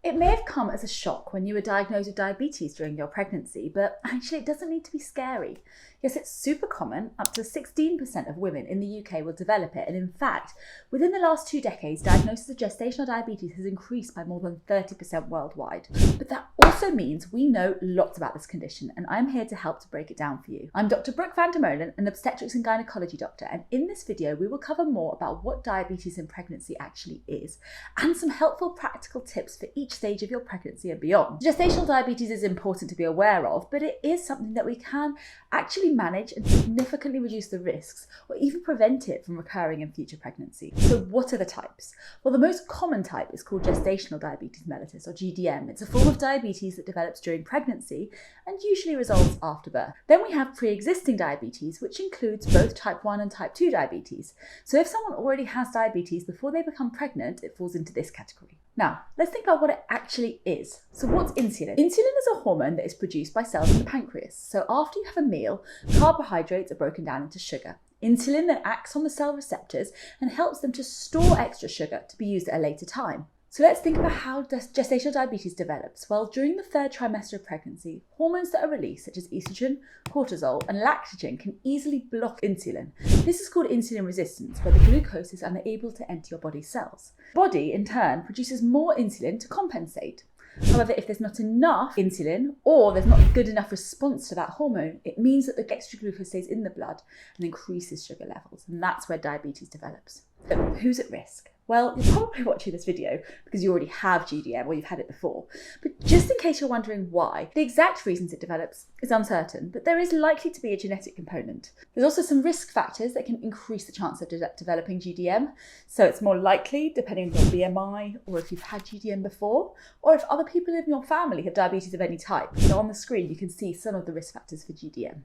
It may have come as a shock when you were diagnosed with diabetes during your pregnancy, but actually it doesn't need to be scary. Yes, it's super common. Up to 16% of women in the UK will develop it, and in fact, within the last 2 decades, diagnosis of gestational diabetes has increased by more than 30% worldwide. But that also means we know lots about this condition, and I'm here to help to break it down for you. I'm Dr. Brooke Vandermolen, an obstetrics and gynecology doctor, and in this video we will cover more about what diabetes in pregnancy actually is, and some helpful practical tips for each stage of your pregnancy and beyond. Gestational diabetes is important to be aware of, but it is something that we can actually manage and significantly reduce the risks or even prevent it from recurring in future pregnancy. So what are the types? Well, the most common type is called gestational diabetes mellitus, or GDM. It's a form of diabetes that develops during pregnancy and usually resolves after birth. Then we have pre-existing diabetes, which includes both type 1 and type 2 diabetes. So if someone already has diabetes before they become pregnant, it falls into this category. Now, let's think about what it actually is. So what's insulin? Insulin is a hormone that is produced by cells in the pancreas. So after you have a meal, carbohydrates are broken down into sugar. Insulin then acts on the cell receptors and helps them to store extra sugar to be used at a later time. So let's think about how gestational diabetes develops. Well, during the 3rd trimester of pregnancy, hormones that are released, such as estrogen, cortisol, and lactogen, can easily block insulin. This is called insulin resistance, where the glucose is unable to enter your body's cells. The body, in turn, produces more insulin to compensate. However, if there's not enough insulin or there's not a good enough response to that hormone, it means that the extra glucose stays in the blood and increases sugar levels. And that's where diabetes develops. So who's at risk? Well, you're probably watching this video because you already have GDM or you've had it before. But just in case you're wondering why, the exact reasons it develops is uncertain, but there is likely to be a genetic component. There's also some risk factors that can increase the chance of developing GDM. So it's more likely depending on your BMI, or if you've had GDM before, or if other people in your family have diabetes of any type. So on the screen, you can see some of the risk factors for GDM.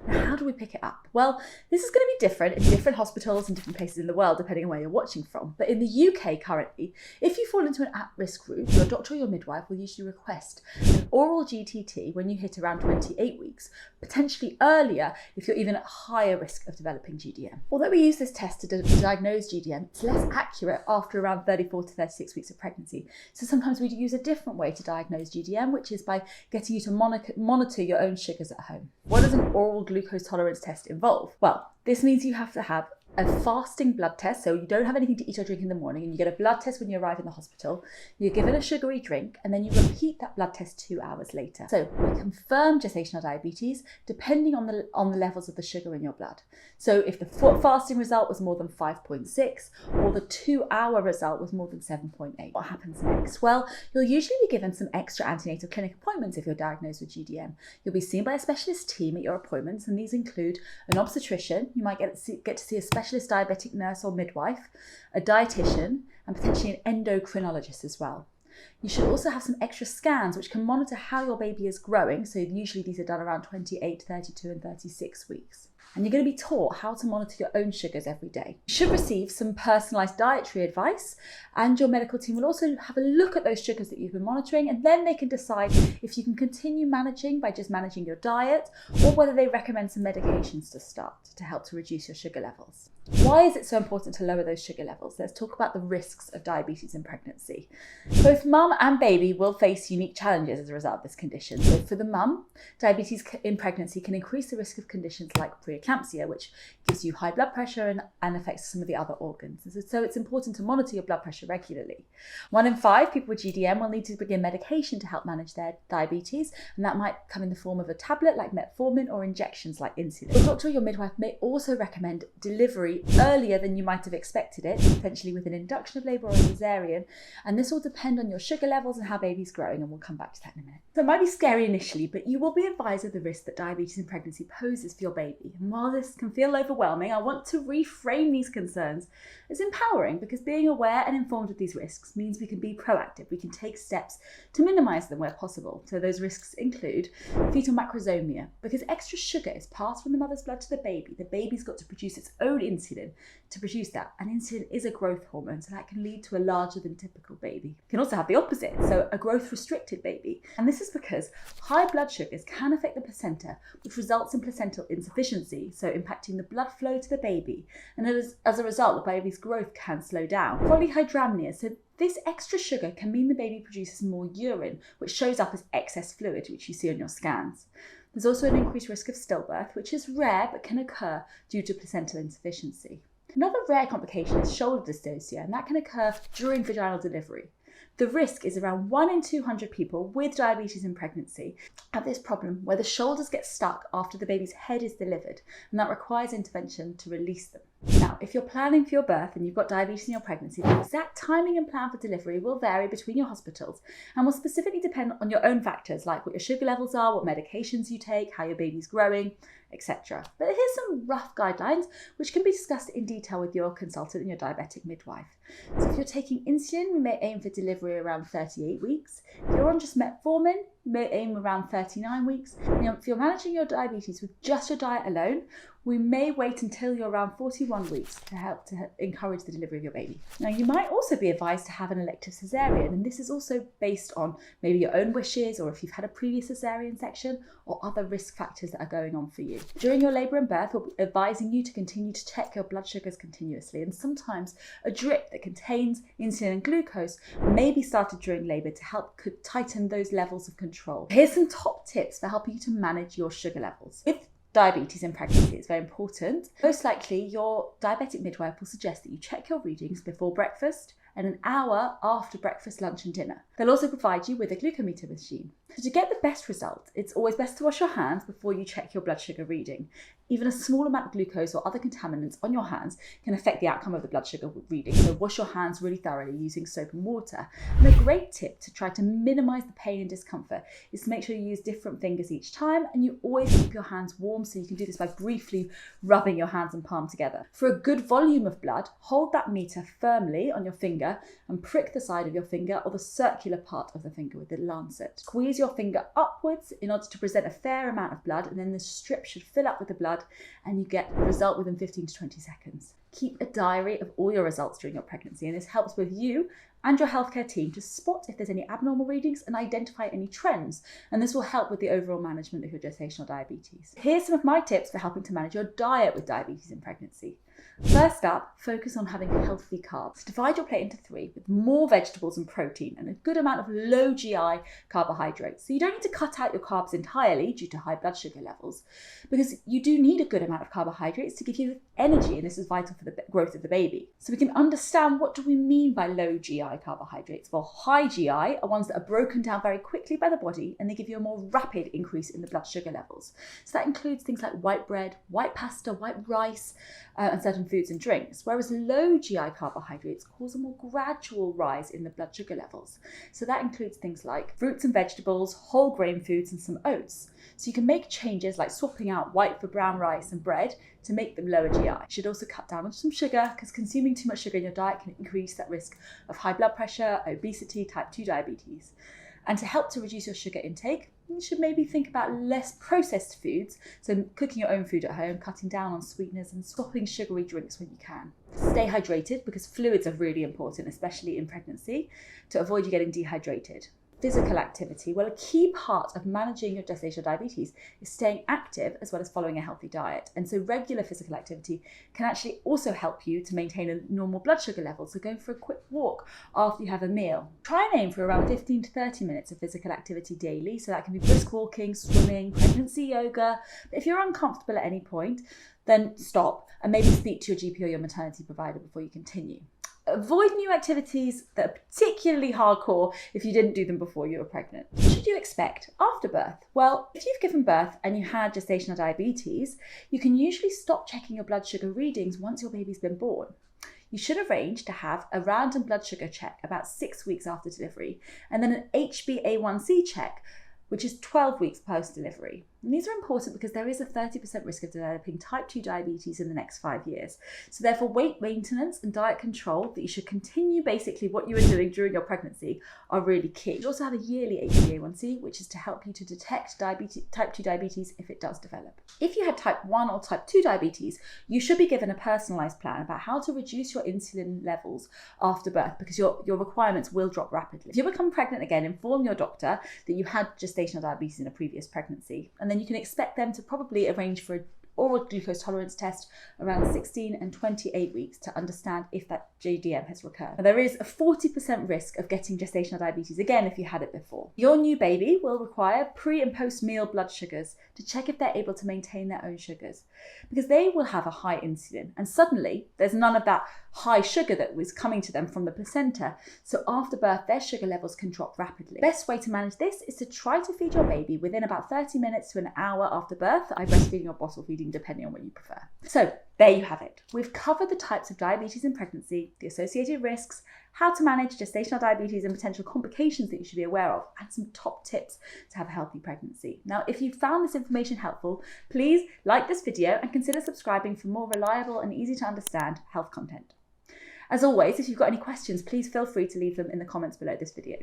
Now, how do we pick it up? Well, this is going to be different in different hospitals and different places in the world, depending on where you're watching from. But in the UK currently, if you fall into an at-risk group, your doctor or your midwife will usually request an oral GTT when you hit around 28 weeks, potentially earlier if you're even at higher risk of developing GDM. Although we use this test to diagnose GDM, it's less accurate after around 34 to 36 weeks of pregnancy. So sometimes we use a different way to diagnose GDM, which is by getting you to monitor your own sugars at home. What does an oral glucose tolerance test involve? Well, this means you have to have a fasting blood test, so you don't have anything to eat or drink in the morning, and you get a blood test when you arrive in the hospital. You're given a sugary drink, and then you repeat that blood test 2 hours later. So we confirm gestational diabetes depending on the levels of the sugar in your blood. So if the fasting result was more than 5.6, or the 2-hour result was more than 7.8, what happens next? Well, you'll usually be given some extra antenatal clinic appointments if you're diagnosed with GDM. You'll be seen by a specialist team at your appointments, and these include an obstetrician. You might get to see a specialist diabetic nurse or midwife, a dietitian, and potentially an endocrinologist as well. You should also have some extra scans which can monitor how your baby is growing, so usually these are done around 28, 32 and 36 weeks. And you're going to be taught how to monitor your own sugars every day. You should receive some personalised dietary advice, and your medical team will also have a look at those sugars that you've been monitoring, and then they can decide if you can continue managing by just managing your diet, or whether they recommend some medications to start to help to reduce your sugar levels. Why is it so important to lower those sugar levels? Let's talk about the risks of diabetes in pregnancy. Both mum and baby will face unique challenges as a result of this condition. So for the mum, diabetes in pregnancy can increase the risk of conditions like preeclampsia, which gives you high blood pressure and affects some of the other organs. So it's important to monitor your blood pressure regularly. 1 in 5 people with GDM will need to begin medication to help manage their diabetes, and that might come in the form of a tablet like metformin or injections like insulin. Your doctor or your midwife may also recommend delivery earlier than you might have expected it, potentially with an induction of labour or a cesarean, and this will depend on your sugar levels and how baby's growing, and we'll come back to that in a minute. So it might be scary initially, but you will be advised of the risk that diabetes in pregnancy poses for your baby. And while this can feel overwhelming, I want to reframe these concerns as empowering, because being aware and informed of these risks means we can be proactive. We can take steps to minimise them where possible. So those risks include fetal macrosomia, because extra sugar is passed from the mother's blood to the baby. The baby's got to produce its own insulin to produce that, and insulin is a growth hormone, so that can lead to a larger than typical baby. You can also have the opposite, so a growth restricted baby, and this is because high blood sugars can affect the placenta, which results in placental insufficiency. pregnancy, so impacting the blood flow to the baby. And as a result, the baby's growth can slow down. Polyhydramnios, so this extra sugar can mean the baby produces more urine, which shows up as excess fluid, which you see on your scans. There's also an increased risk of stillbirth, which is rare but can occur due to placental insufficiency. Another rare complication is shoulder dystocia, and that can occur during vaginal delivery. The risk is around 1 in 200 people with diabetes in pregnancy have this problem where the shoulders get stuck after the baby's head is delivered, and that requires intervention to release them. Now, if you're planning for your birth and you've got diabetes in your pregnancy, the exact timing and plan for delivery will vary between your hospitals and will specifically depend on your own factors like what your sugar levels are, what medications you take, how your baby's growing, etc. But here's some rough guidelines which can be discussed in detail with your consultant and your diabetic midwife. So if you're taking insulin, we may aim for delivery around 38 weeks. If you're on just metformin, you may aim around 39 weeks. And if you're managing your diabetes with just your diet alone, we may wait until you're around 41 weeks to help to encourage the delivery of your baby. Now, you might also be advised to have an elective cesarean, and this is also based on maybe your own wishes or if you've had a previous cesarean section or other risk factors that are going on for you. During your labour and birth, we'll be advising you to continue to check your blood sugars continuously, and sometimes a drip that contains insulin and glucose may be started during labour to help tighten those levels of control. Here's some top tips for helping you to manage your sugar levels. With diabetes in pregnancy, it's very important. Most likely, your diabetic midwife will suggest that you check your readings before breakfast and an hour after breakfast, lunch and dinner. They'll also provide you with a glucometer machine. So to get the best result, it's always best to wash your hands before you check your blood sugar reading. Even a small amount of glucose or other contaminants on your hands can affect the outcome of the blood sugar reading. So wash your hands really thoroughly using soap and water. And a great tip to try to minimize the pain and discomfort is to make sure you use different fingers each time, and you always keep your hands warm, so you can do this by briefly rubbing your hands and palm together. For a good volume of blood, hold that meter firmly on your finger and prick the side of your finger or the circular part of the finger with the lancet. Squeeze your finger upwards in order to present a fair amount of blood, and then the strip should fill up with the blood and you get the result within 15 to 20 seconds. Keep a diary of all your results during your pregnancy, and this helps with you and your healthcare team to spot if there's any abnormal readings and identify any trends, and this will help with the overall management of your gestational diabetes. Here's some of my tips for helping to manage your diet with diabetes in pregnancy. First up, focus on having healthy carbs. Divide your plate into 3 with more vegetables and protein and a good amount of low GI carbohydrates. So you don't need to cut out your carbs entirely due to high blood sugar levels, because you do need a good amount of carbohydrates to give you energy, and this is vital for the growth of the baby. So we can understand, what do we mean by low GI carbohydrates? Well, high GI are ones that are broken down very quickly by the body, and they give you a more rapid increase in the blood sugar levels. So that includes things like white bread, white pasta, white rice, and certain foods and drinks, whereas low GI carbohydrates cause a more gradual rise in the blood sugar levels. So that includes things like fruits and vegetables, whole grain foods and some oats. So you can make changes like swapping out white for brown rice and bread to make them lower GI. You should also cut down on some sugar, because consuming too much sugar in your diet can increase that risk of high blood pressure, obesity, type 2 diabetes. And to help to reduce your sugar intake, you should maybe think about less processed foods, so cooking your own food at home, cutting down on sweeteners and swapping sugary drinks when you can. Stay hydrated, because fluids are really important, especially in pregnancy, to avoid you getting dehydrated. Physical activity. Well, a key part of managing your gestational diabetes is staying active as well as following a healthy diet. And so regular physical activity can actually also help you to maintain a normal blood sugar level. So going for a quick walk after you have a meal. Try and aim for around 15 to 30 minutes of physical activity daily. So that can be brisk walking, swimming, pregnancy yoga. But if you're uncomfortable at any point, then stop and maybe speak to your GP or your maternity provider before you continue. Avoid new activities that are particularly hardcore if you didn't do them before you were pregnant. What should you expect after birth? Well, if you've given birth and you had gestational diabetes, you can usually stop checking your blood sugar readings once your baby's been born. You should arrange to have a random blood sugar check about 6 weeks after delivery, and then an HbA1c check, which is 12 weeks post-delivery. And these are important because there is a 30% risk of developing type 2 diabetes in the next 5 years. So therefore, weight maintenance and diet control, that you should continue basically what you were doing during your pregnancy, are really key. You also have a yearly HbA1c, which is to help you to detect type 2 diabetes if it does develop. If you had type 1 or type 2 diabetes, you should be given a personalised plan about how to reduce your insulin levels after birth, because your requirements will drop rapidly. If you become pregnant again, inform your doctor that you had gestational diabetes in a previous pregnancy, and then you can expect them to probably arrange for oral glucose tolerance test around 16 and 28 weeks to understand if that GDM has recurred. Now, there is a 40% risk of getting gestational diabetes again if you had it before. Your new baby will require pre and post meal blood sugars to check if they're able to maintain their own sugars, because they will have a high insulin and suddenly there's none of that high sugar that was coming to them from the placenta. So after birth, their sugar levels can drop rapidly. Best way to manage this is to try to feed your baby within about 30 minutes to an hour after birth, either breastfeeding or bottle feeding, depending on what you prefer. So there you have it. We've covered the types of diabetes in pregnancy, the associated risks, how to manage gestational diabetes and potential complications that you should be aware of, and some top tips to have a healthy pregnancy. Now, if you found this information helpful, please like this video and consider subscribing for more reliable and easy to understand health content. As always, if you've got any questions, please feel free to leave them in the comments below this video.